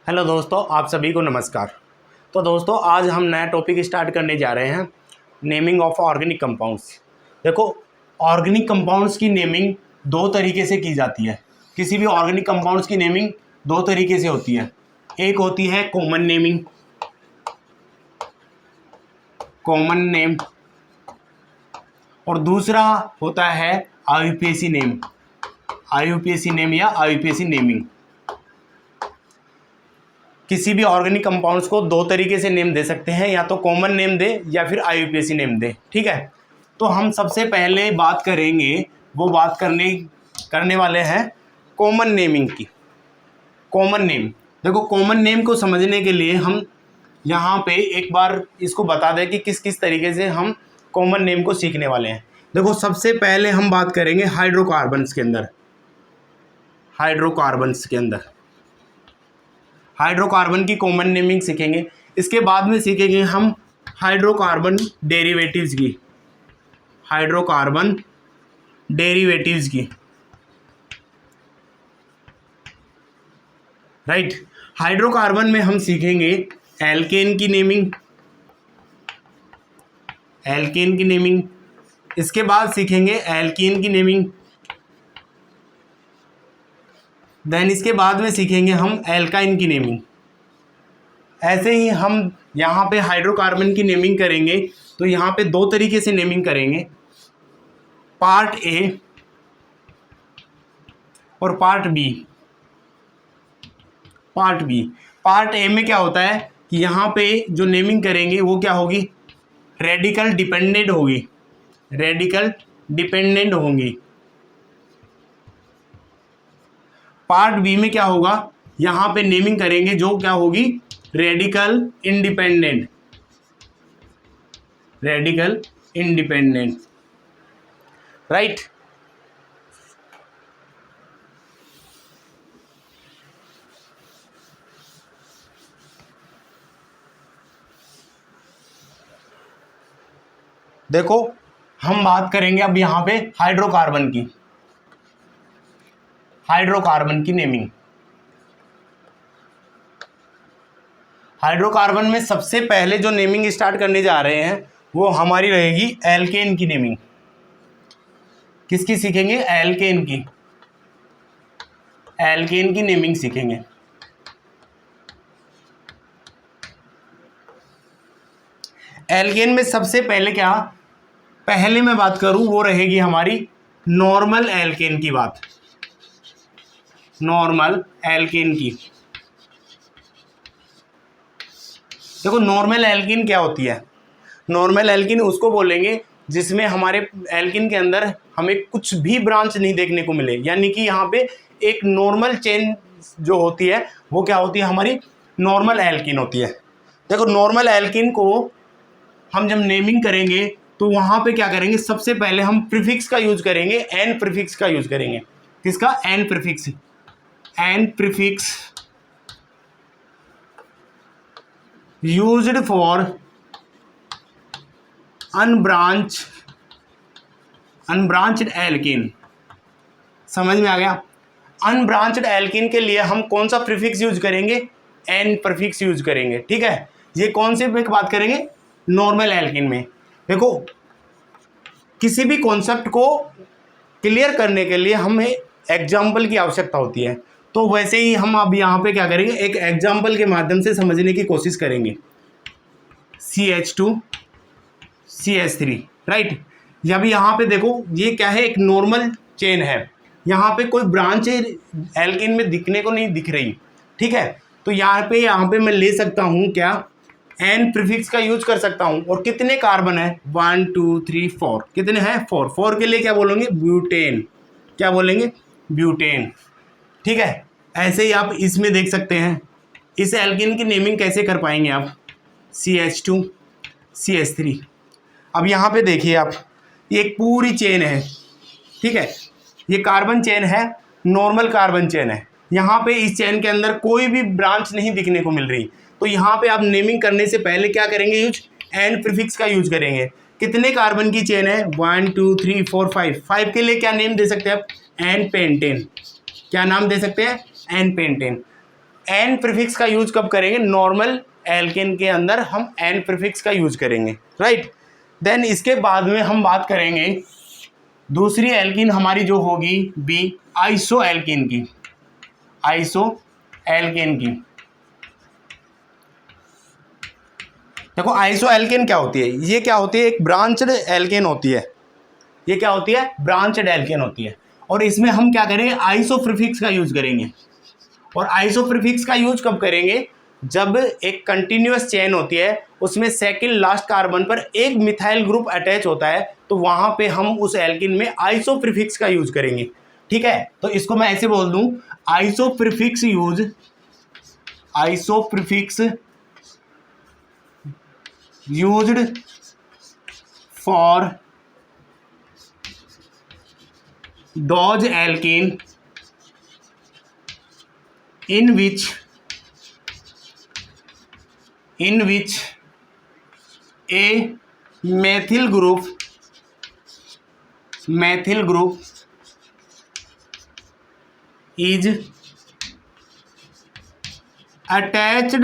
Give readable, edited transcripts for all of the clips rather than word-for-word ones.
Hello दोस्तों, आप सभी को नमस्कार। तो दोस्तों, आज हम नया टॉपिक स्टार्ट करने जा रहे हैं, नेमिंग ऑफ ऑर्गेनिक कंपाउंड्स। देखो, ऑर्गेनिक कंपाउंड्स की नेमिंग दो तरीके से की जाती है। किसी भी ऑर्गेनिक कंपाउंड्स की नेमिंग दो तरीके से होती है। एक होती है कॉमन नेमिंग, कॉमन नेम, और दूसरा होता है आईयूपीएसी नेम, आईयूपीएसी नेम या आईयूपीएसी नेमिंग। किसी भी ऑर्गेनिक कंपाउंड्स को दो तरीके से नेम दे सकते हैं, या तो कॉमन नेम दे या फिर आईयूपीएसी नेम दे। ठीक है, तो हम सबसे पहले बात करेंगे, वो बात करने वाले हैं कॉमन नेमिंग की। कॉमन नेम, देखो कॉमन नेम को समझने के लिए हम यहाँ पे एक बार इसको बता दें कि किस किस तरीके से हम कॉमन नेम को सीखने वाले हैं। देखो, सबसे पहले हम बात करेंगे हाइड्रोकार्बन्स के अंदर। हाइड्रोकार्बन की कॉमन नेमिंग सीखेंगे। इसके बाद में सीखेंगे हम हाइड्रोकार्बन डेरिवेटिव्स की, हाइड्रोकार्बन डेरिवेटिव्स की। राइट, हाइड्रोकार्बन में हम सीखेंगे एल्केन की नेमिंग, एल्केन की नेमिंग। इसके बाद सीखेंगे एल्कीन की नेमिंग। देन इसके बाद में सीखेंगे हम एल्काइन की नेमिंग। ऐसे ही हम यहाँ पे हाइड्रोकार्बन की नेमिंग करेंगे तो यहाँ पे दो तरीके से नेमिंग करेंगे, पार्ट ए और पार्ट बी। पार्ट ए में क्या होता है कि यहाँ पे जो नेमिंग करेंगे वो क्या होगी, रेडिकल डिपेंडेंट होगी, रेडिकल डिपेंडेंट होंगी। पार्ट बी में क्या होगा, यहाँ पे नेमिंग करेंगे जो क्या होगी, radical independent, radical independent. Right, देखो हम बात करेंगे अब यहाँ पे हाइड्रोकार्बन की, हाइड्रोकार्बन की नेमिंग। हाइड्रोकार्बन में सबसे पहले जो नेमिंग स्टार्ट करने जा रहे हैं वो हमारी रहेगी एल्केन की नेमिंग। किसकी सीखेंगे, एल्केन की, एल्केन की नेमिंग सीखेंगे। एल्केन में सबसे पहले क्या, पहले मैं बात करूं वो रहेगी हमारी नॉर्मल एल्केन की बात, नॉर्मल एल्केन की। देखो, नॉर्मल एल्कीन क्या होती है, नॉर्मल एल्कीन उसको बोलेंगे जिसमें हमारे एल्कीन के अंदर हमें कुछ भी ब्रांच नहीं देखने को मिले, यानी कि यहाँ पे एक नॉर्मल चेन जो होती है वो क्या होती है, हमारी नॉर्मल एल्कीन होती है। देखो, नॉर्मल एल्कीन को हम जब नेमिंग करेंगे तो वहाँ पे क्या करेंगे, सबसे पहले हम प्रीफिक्स का यूज करेंगे, एन प्रीफिक्स का यूज करेंगे। किसका, n prefix, n prefix used for unbranched alkene. समझ में आ गया, अनब्रांच्ड एल्कीन के लिए हम कौन सा प्रीफिक्स यूज करेंगे, एन प्रीफिक्स यूज करेंगे। ठीक है, ये कौन से में बात करेंगे, नॉर्मल एल्कीन में। देखो, किसी भी कॉन्सेप्ट को क्लियर करने के लिए हमें एग्जाम्पल की आवश्यकता होती है, तो वैसे ही हम अब यहाँ पे क्या करेंगे, एक एग्जाम्पल के माध्यम से समझने की कोशिश करेंगे। CH2 CH3, right. जब यहाँ पे देखो, ये क्या है, एक नॉर्मल चेन है, यहाँ पे कोई ब्रांच एल्कीन में दिखने को नहीं दिख रही। ठीक है, तो यहाँ पे मैं ले सकता हूँ क्या, एन प्रीफिक्स का यूज कर सकता हूँ। और कितने कार्बन है, 1 2 3 4, कितने हैं, 4 के लिए क्या बोलेंगे, ब्यूटेन। क्या बोलेंगे, ब्यूटेन। ठीक है, ऐसे ही आप इसमें देख सकते हैं। इस एल्कीन की नेमिंग कैसे कर पाएंगे आप, CH2 CH3। अब यहाँ पे देखिए आप, ये एक पूरी चेन है। ठीक है, ये कार्बन चेन है, नॉर्मल कार्बन चेन है। यहाँ पे इस चेन के अंदर कोई भी ब्रांच नहीं दिखने को मिल रही, तो यहाँ पे आप नेमिंग करने से पहले क्या करेंगे, यूज एन प्रीफिक्स का यूज करेंगे। कितने कार्बन की चेन है, 1 2 3 4 5। 5 के लिए क्या नेम दे सकते हैं आप, एन पेंटेन। क्या नाम दे सकते हैं, एन पेंटेन। एन प्रीफिक्स का यूज कब करेंगे, नॉर्मल एल्केन के अंदर हम एन प्रीफिक्स का यूज करेंगे, राइट। देन इसके बाद में हम बात करेंगे दूसरी एल्कीन हमारी जो होगी बी, आइसो एल्कीन की, आइसो एल्केन की। देखो आइसो एल्केन क्या होती है, ये क्या होती है, एक ब्रांच्ड एल्केन होती है, ये क्या होती है, ब्रांच्ड एल्केन होती है। और इसमें हम क्या करेंगे, आइसो प्रीफिक्स का यूज करेंगे। और आइसो प्रीफिक्स का यूज कब करेंगे, जब एक कंटिन्यूअस चेन होती है उसमें सेकंड लास्ट कार्बन पर एक मिथाइल ग्रुप अटैच होता है, तो वहां पे हम उस एल्कीन में आइसो प्रीफिक्स का यूज करेंगे, ठीक है। तो इसको मैं ऐसे बोल दूं, iso prefix use, iso prefix used for those alkene in which a methyl group is attached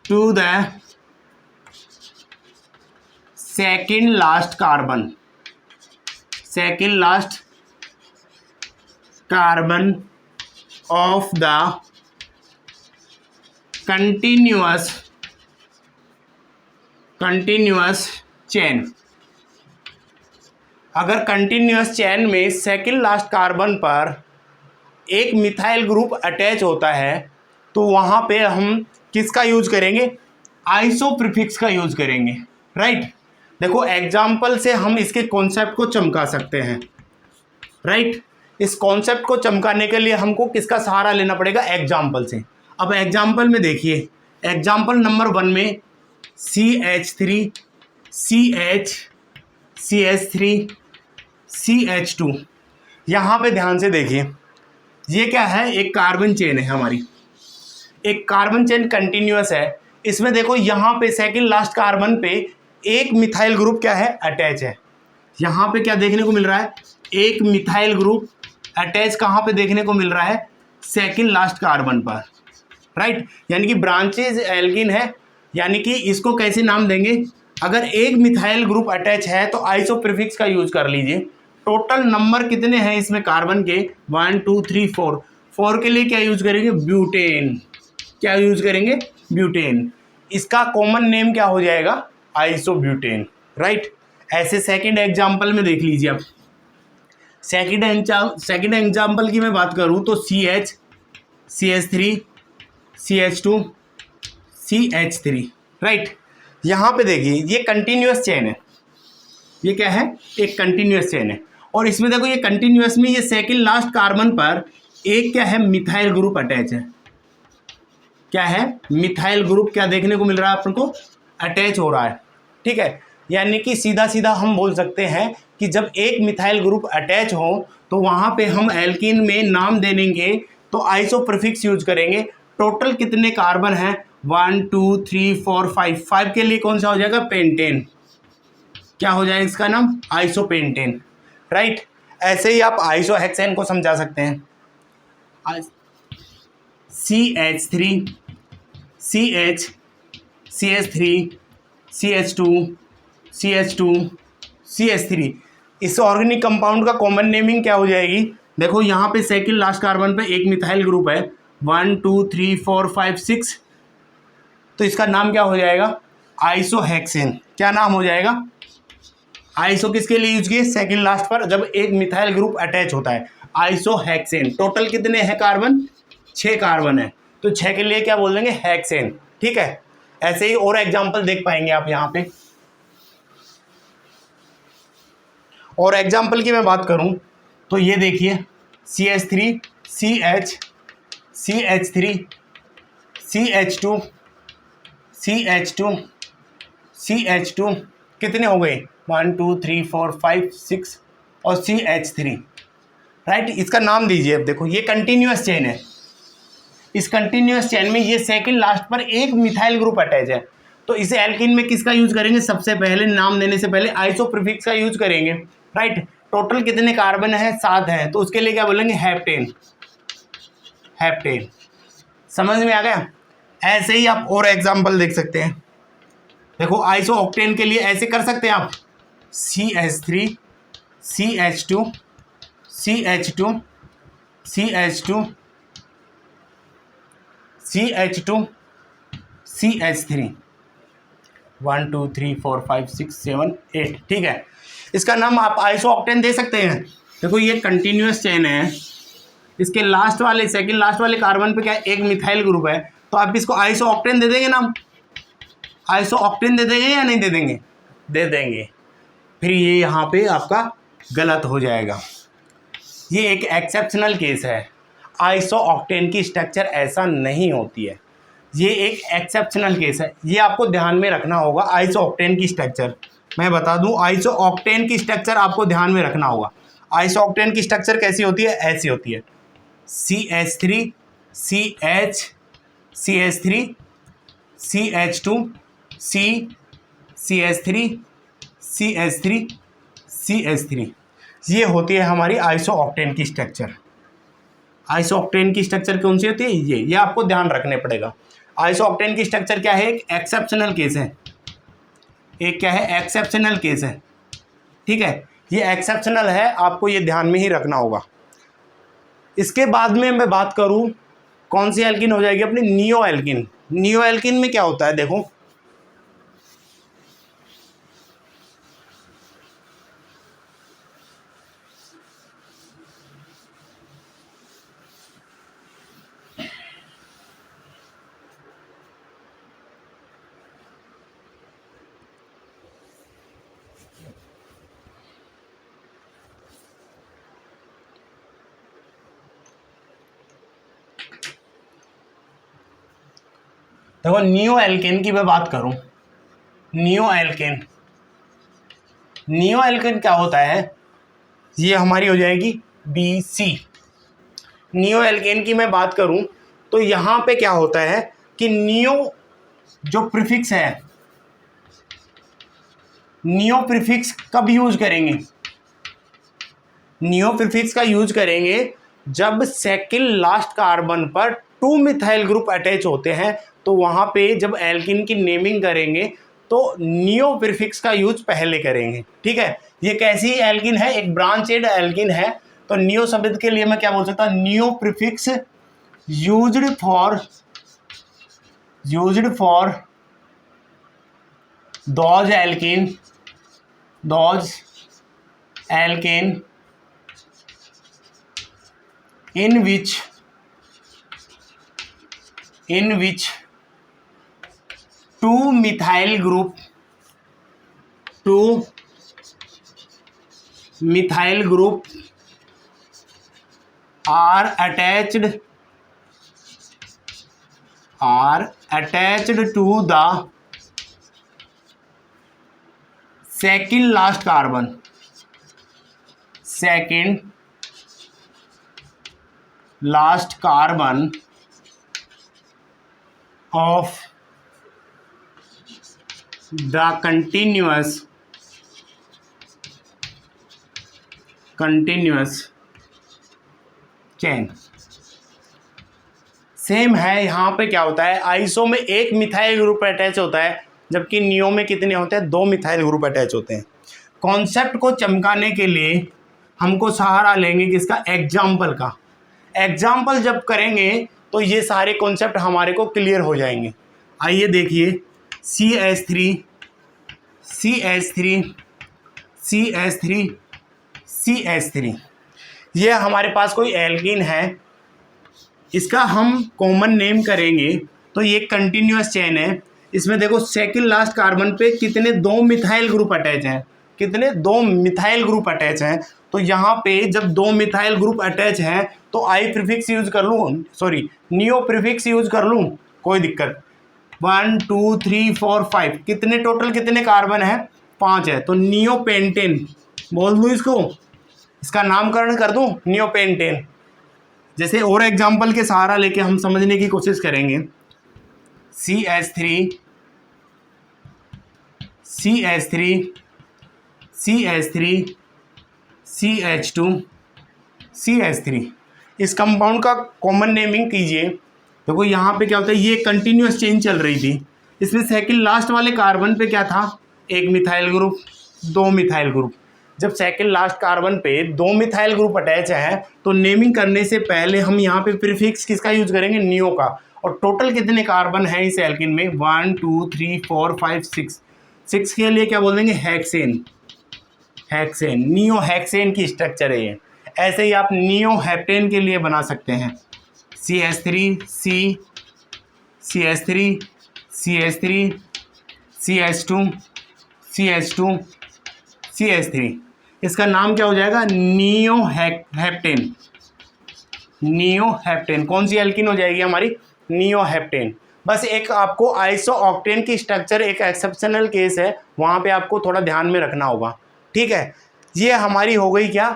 to the second last carbon of the continuous chain. अगर कंटिन्यूअस चेन में सेकंड लास्ट कार्बन पर एक मिथाइल ग्रुप अटैच होता है, तो वहां पे हम किसका यूज करेंगे, आइसो प्रीफिक्स का यूज करेंगे, राइट। देखो एग्जाम्पल से हम इसके कॉन्सेप्ट को चमका सकते हैं, राइट। इस कॉन्सेप्ट को चमकाने के लिए हमको किसका सहारा लेना पड़ेगा, एग्जाम्पल से। अब एग्जाम्पल में देखिए, एग्जाम्पल नंबर 1 में CH3 CH3 CH2, यहाँ पे ध्यान से देखिए, ये क्या है, एक कार्बन चेन है हमारी, एक कार्बन चेन कंटिन्यूअस है। इसमें देखो यहाँ पे सेकंड लास्ट कार्बन पे एक मिथाइल ग्रुप क्या है, अटैच है। यहाँ पे क्या देखने को मिल रहा है, एक मिथाइल ग्रुप अटैच कहाँ पे देखने को मिल रहा है, सेकंड लास्ट कार्बन पर, राइट। यानी कि ब्रांचेज एल्कीन है, यानी कि इसको कैसे नाम देंगे, अगर एक मिथाइल ग्रुप अटैच है तो आइसो प्रीफिक्स का यूज कर लीजिए। टोटल नंबर कितने हैं इसमें कार्बन के, 1 2 3 4, 4 के लिए क्या यूज करेंगे, ब्यूटेन। क्या यूज करेंगे, ब्यूटेन। इसका कॉमन नेम क्या हो जाएगा, आइसोब्यूटेन, राइट। ऐसे सेकंड एग्जाम्पल में देख लीजिए आप, सेकंड एग्जाम्पल की मैं बात करूं तो CH3 CH2 CH3, राइट। यहाँ पे देखिए ये कंटिन्यूअस चेन है, ये क्या है, एक कंटिन्यूअस चेन है। और इसमें देखो ये कंटिन्यूअस में ये सेकंड लास्ट कार्बन पर एक क्या है, मिथाइल ग्रुप अटैच है। क्या है, मिथाइल ग्रुप क्या देखने को मिल रहा है आपको, अटैच हो रहा है, ठीक है। यानी कि सीधा सीधा हम बोल सकते हैं कि जब एक मिथाइल ग्रुप अटैच हो तो वहाँ पे हम एल्कीन में नाम दे देंगे तो आइसो प्रीफिक्स यूज करेंगे। टोटल कितने कार्बन हैं, 1 2 3 4 5 के लिए कौन सा हो जाएगा, पेंटेन। क्या हो जाएगा इसका नाम, आइसोपेंटेन, राइट। ऐसे ही आप आइसोहेक्सेन को समझा सकते हैं, CH3 CH3 CH2 CH3। इस ऑर्गेनिक कंपाउंड का कॉमन नेमिंग क्या हो जाएगी, देखो यहाँ पे सेकंड लास्ट कार्बन पे एक मिथाइल ग्रुप है, 1 2 3 4 5 6, तो इसका नाम क्या हो जाएगा, आइसोहेक्सेन। क्या नाम हो जाएगा, आइसो किसके लिए यूज किए, सेकंड लास्ट पर जब एक मिथाइल ग्रुप अटैच होता है, आइसोहेक्सेन। टोटल कितने हैं कार्बन, 6 कार्बन है, तो 6 के लिए क्या बोल देंगे, हेक्सेन, ठीक है। ऐसे ही और एग्जाम्पल देख पाएंगे आप यहाँ पे। और एग्जाम्पल की मैं बात करूं तो ये देखिए, CH3 CH3 CH2 कितने हो गए, 1 2 3 4 5 6 और CH3, राइट। इसका नाम दीजिए। अब देखो ये कंटिन्यूअस चेन है, इस कंटिन्यूअस चेन में ये सेकंड लास्ट पर एक मिथाइल ग्रुप अटैच है, तो इसे एल्कीन में किसका यूज करेंगे, सबसे पहले नाम देने से पहले आइसो प्रीफिक्स का यूज करेंगे, राइट। टोटल कितने कार्बन है, 7 है, तो उसके लिए क्या बोलेंगे, हेप्टेन। हेप्टेन। समझ में आ गया। ऐसे ही आप और एग्जांपल देख सकते हैं। देखो आइसोऑक्टेन के लिए ऐसे कर सकते हैं आप, CH3 CH2 CH2 CH2 CH2 CH3 1 2 3 4 5 6 7 8। ठीक है, इसका नाम आप आइसोऑक्टेन दे सकते हैं। देखो ये कंटिन्यूअस चेन है, इसके लास्ट वाले सेकंड लास्ट वाले कार्बन पे क्या है, एक मिथाइल ग्रुप है, तो आप इसको आइसोऑक्टेन दे देंगे नाम, आइसोऑक्टेन दे देंगे या नहीं दे देंगे, दे देंगे। फिर ये यहाँ पे आपका गलत हो जाएगा। ये एक एक्सेप्शनल केस है, आइसोऑक्टेन की स्ट्रक्चर ऐसा नहीं होती है, ये एक एक्सेप्शनल केस है, ये आपको ध्यान में रखना होगा। आइसोऑक्टेन की स्ट्रक्चर मैं बता दूं, आइसोऑक्टेन की स्ट्रक्चर आपको ध्यान में रखना होगा। आइसोऑक्टेन की स्ट्रक्चर कैसी होती है, ऐसी होती है, CH3 CH CH3 CH2 C CH3 CH3 CH3, ये होती है हमारी आइसोऑक्टेन की स्ट्रक्चर। आइसोऑक्टेन की स्ट्रक्चर कौन सी होती है, ये आपको ध्यान रखने पड़ेगा। आइसोऑक्टेन की स्ट्रक्चर क्या है, एक एक्सेप्शनल केस है, एक क्या है, एक्सेप्शनल केस है। ठीक है, ये एक्सेप्शनल है, आपको ये ध्यान में ही रखना होगा। इसके बाद में मैं बात करूं कौन सी एल्किन हो जाएगी अपनी, नियो एल्किन। नियो एल्किन में क्या होता है, देखो देखो नियो एल्केन की मैं बात करूं, नियो एल्केन, नियो एल्केन क्या होता है, ये हमारी हो जाएगी BC। नियो एल्केन की मैं बात करूं तो यहां पे क्या होता है कि नियो जो प्रीफिक्स है, नियो प्रीफिक्स कब यूज करेंगे, नियो प्रीफिक्स का यूज करेंगे जब सेकंड लास्ट कार्बन पर 2 मिथाइल ग्रुप अटैच होते हैं, तो वहां पे जब एल्किन की नेमिंग करेंगे तो नियो प्रीफिक्स का यूज पहले करेंगे। ठीक है, ये कैसी एल्किन है, एक ब्रांचेड एल्किन है, तो नियो शब्द के लिए मैं क्या बोल सकता हूं, neo prefix used for those alkene in which two methyl group are attached to the second last carbon of the continuous chain. Same है, यहाँ पे क्या होता है, आइसो में एक मिथाइल ग्रुप अटैच होता है, जबकि नियो में कितने होते हैं, 2 मिथाइल ग्रुप अटैच होते हैं। कॉन्सेप्ट को चमकाने के लिए हमको सहारा लेंगे किसका, एग्जाम्पल का। एग्जाम्पल जब करेंगे तो ये सारे कॉन्सेप्ट हमारे को क्लियर हो जाएंगे। आइए देखिए, CH3 CH3 CH3 CH3, ये हमारे पास कोई एल्कीन है, इसका हम कॉमन नेम करेंगे तो ये कंटिन्यूअस चेन है। इसमें देखो सेकंड लास्ट कार्बन पे कितने 2 मिथाइल ग्रुप अटैच हैं, कितने 2 मिथाइल ग्रुप अटैच हैं, तो यहाँ पे जब 2 मिथाइल ग्रुप अटैच हैं तो आई प्रीफिक्स यूज कर लूँ, सॉरी नियो प्रीफिक्स यूज कर लूँ, कोई दिक्कत। 1 2 3 4 5 कितने टोटल कितने कार्बन है, 5 है, तो नियो पेंटेन बोल दूँ इसको, इसका नामकरण कर दूँ नियो पेंटेन। जैसे और एग्जाम्पल के सहारा लेके हम समझने की कोशिश करेंगे, CH3 CH3 CH3 CH2 CH3, इस कंपाउंड का कॉमन नेमिंग कीजिए। देखो यहाँ पे क्या होता है, ये कंटिन्यूस चेंज चल रही थी, इसमें सेकंड लास्ट वाले कार्बन पे क्या था, एक मिथाइल ग्रुप, दो मिथाइल ग्रुप। जब सेकंड लास्ट कार्बन पे दो मिथाइल ग्रुप अटैच है तो नेमिंग करने से पहले हम यहाँ पे प्रीफिक्स किसका यूज करेंगे, नियो का। और टोटल कितने कार्बन है इस एल्किन में, 1 2 3 4 5 6, 6 के लिए क्या बोल देंगे, हेक्सेन। हेक्सेन, नियो हेक्सेन की स्ट्रक्चर है ये। ऐसे ही आप नियो हेप्टेन के लिए बना सकते हैं, CH3 C, CH3 CH3 CH2 CH2 CH3, इसका नाम क्या हो जाएगा, नियो हेप्टेन। नियो हेप्टेन कौन सी एल्किन हो जाएगी हमारी, नियो हेप्टेन। बस एक आपको आइसो ऑक्टेन की स्ट्रक्चर एक एक्सेप्शनल केस है, वहाँ पे आपको थोड़ा ध्यान में रखना होगा, ठीक है। ये हमारी हो गई क्या,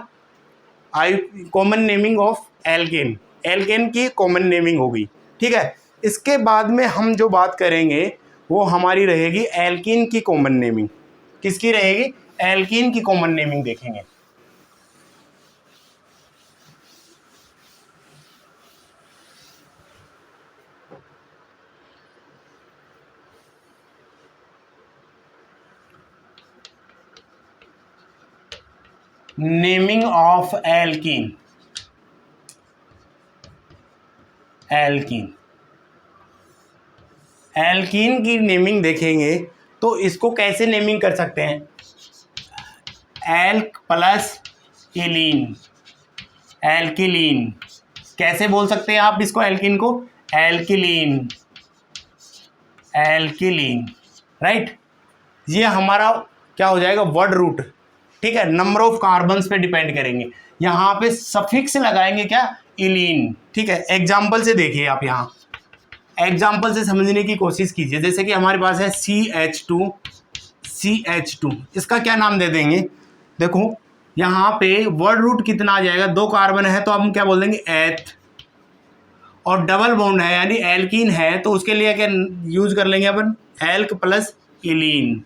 common naming of alkane, alkane की कॉमन नेमिंग होगी, ठीक है। इसके बाद में हम जो बात करेंगे वो हमारी रहेगी एल्कीन की कॉमन नेमिंग। किसकी रहेगी, एल्कीन की कॉमन नेमिंग देखेंगे। Naming of alkene, alkene, alkene की नेमिंग देखेंगे तो इसको कैसे नेमिंग कर सकते हैं, एल्क प्लस इलीन, एल्किलीन। कैसे बोल सकते हैं आप इसको, एल्कीन को, एल्किलीन, एल्किलीन, राइट। ये हमारा क्या हो जाएगा, वर्ड रूट, ठीक है। नंबर ऑफ कार्बन्स पे डिपेंड करेंगे, यहाँ पे सफिक्स लगाएंगे क्या, इलीन, ठीक है। एग्जाम्पल से देखिए आप, यहाँ एग्जाम्पल से समझने की कोशिश कीजिए। जैसे कि हमारे पास है CH2, CH2, इसका क्या नाम दे देंगे, देखो यहाँ पे वर्ड रूट कितना आ जाएगा, दो कार्बन है तो हम क्या बोल देंगे, एथ। और डबल बॉन्ड है यानी एल्कीन है तो उसके लिए क्या यूज कर लेंगे अपन, एल्क प्लस इलीन,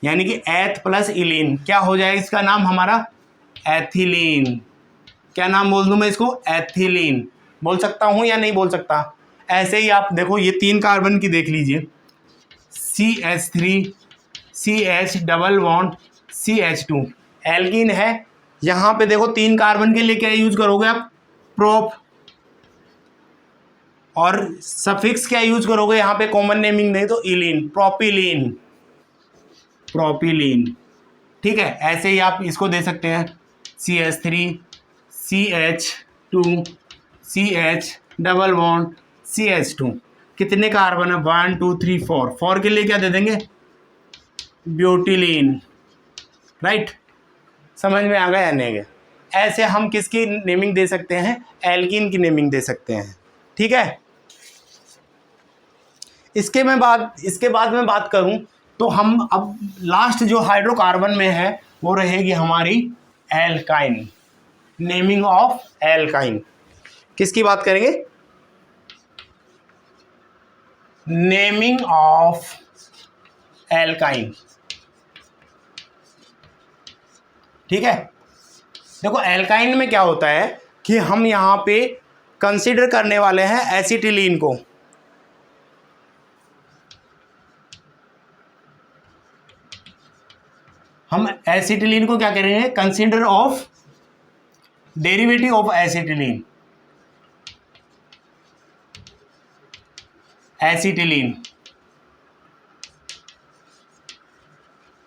यानी कि एथ प्लस इलीन। क्या हो जाएगा इसका नाम हमारा, एथिलीन। क्या नाम बोल दूं मैं इसको, एथिलीन। बोल सकता हूं या नहीं बोल सकता। ऐसे ही आप देखो ये तीन कार्बन की देख लीजिए, CH3 CH double bond CH2, alkene है। यहाँ पे देखो तीन कार्बन के लिए क्या यूज करोगे आप, प्रोप। और सफिक्स क्या यूज करोगे, यहाँ पे कॉमन नेमिंग नहीं तो इलीन, प्रोपिलीन, प्रोपिलीन, ठीक है। ऐसे ही आप इसको दे सकते हैं, CH3 CH2 CH double bond CH2। कितने कार्बन है, 1 2 3 4, 4 के लिए क्या दे देंगे, ब्यूटिलीन, राइट। समझ में आ गया या नहीं गया। ऐसे हम किसकी नेमिंग दे सकते हैं, एल्कीन की नेमिंग दे सकते हैं, ठीक है। इसके बाद में बात करूं तो हम अब लास्ट जो हाइड्रोकार्बन में है वो रहेगी हमारी एल्काइन, नेमिंग ऑफ एल्काइन। किसकी बात करेंगे, नेमिंग ऑफ एल्काइन, ठीक है। देखो एल्काइन में क्या होता है कि हम यहाँ पे कंसीडर करने वाले हैं एसिटिलीन को। हम एसिटिलीन को क्या करेंगे, consider of derivative of acetylene, acetylene.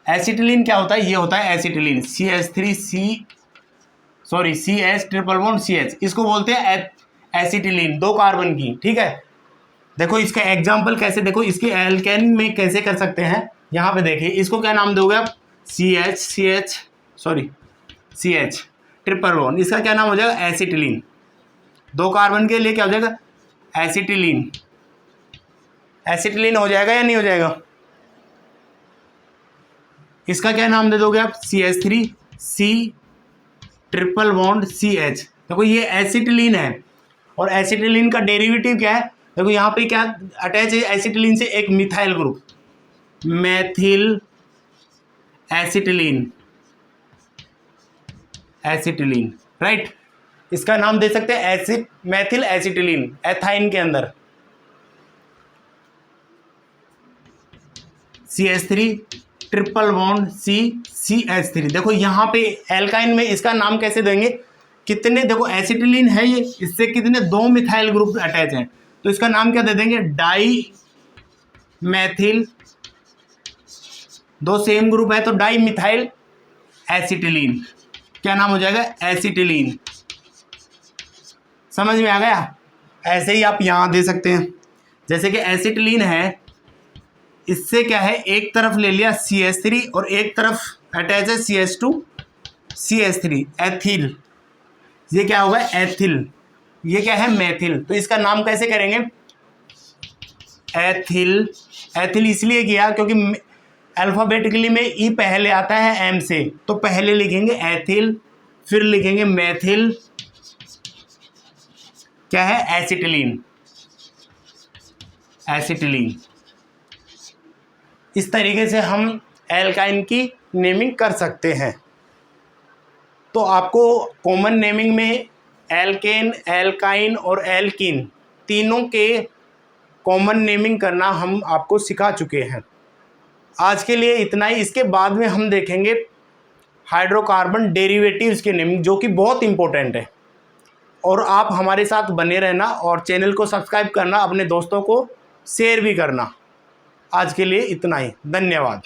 Acetylene क्या होता है, ये होता है acetylene, CH triple bond CH, इसको बोलते हैं एसिटिलीन, दो कार्बन की, ठीक है। देखो इसका एग्जांपल कैसे, देखो इसके एल्केन में कैसे कर सकते हैं, यहाँ पे देखिए इसको क्या नाम दोगे आप, CH ट्रिपल बॉन्ड, इसका क्या नाम हो जाएगा, एसिटिलीन। दो कार्बन के लिए क्या हो जाएगा, एसिटिलीन, एसिटिलीन हो जाएगा या नहीं हो जाएगा। इसका क्या नाम दे दोगे आप, CH3 C triple bond CH। देखो ये एसिटिलीन है और एसिटिलीन का डेरिवेटिव क्या है, देखो यहाँ पे क्या अटैच है एसिटिलीन से, एक methyl group, methyl acetylene, acetylene, right. इसका नाम दे सकते हैं एसिड मेथिल एसिटिलीन, एथाइन के अंदर CH3 ट्रिपल बॉन्ड CH3। देखो यहाँ पे एल्काइन में इसका नाम कैसे देंगे, कितने, देखो एसिटिलीन है ये, इससे कितने 2 मिथाइल ग्रुप अटैच हैं, तो इसका नाम क्या दे देंगे, डाई मैथिल, 2 सेम ग्रुप है तो डाई मिथाइल एसिटिलीन, क्या नाम हो जाएगा, एसिटिलीन। समझ में आ गया। ऐसे ही आप यहाँ दे सकते हैं, जैसे कि एसिटिलीन है, इससे क्या है, एक तरफ ले लिया CH3 और एक तरफ अटैच है CH2 CH3, एथिल, ये क्या होगा, एथिल, ये क्या है, मेथिल, तो इसका नाम कैसे करेंगे, एथिल। एथिल इसलिए किया क्योंकि अल्फ़ाबेटिकली में ई पहले आता है एम से, तो पहले लिखेंगे एथिल, फिर लिखेंगे मेथिल, क्या है, एसिटिलीन, एसिटिलीन। इस तरीके से हम एल्काइन की नेमिंग कर सकते हैं। तो आपको कॉमन नेमिंग में एल्केन, एल्काइन और एल्कीन तीनों के कॉमन नेमिंग करना हम आपको सिखा चुके हैं। आज के लिए इतना ही। इसके बाद में हम देखेंगे हाइड्रोकार्बन डेरिवेटिव्स की नेमिंग, जो कि बहुत इंपॉर्टेंट है। और आप हमारे साथ बने रहना और चैनल को सब्सक्राइब करना, अपने दोस्तों को शेयर भी करना। आज के लिए इतना ही, धन्यवाद।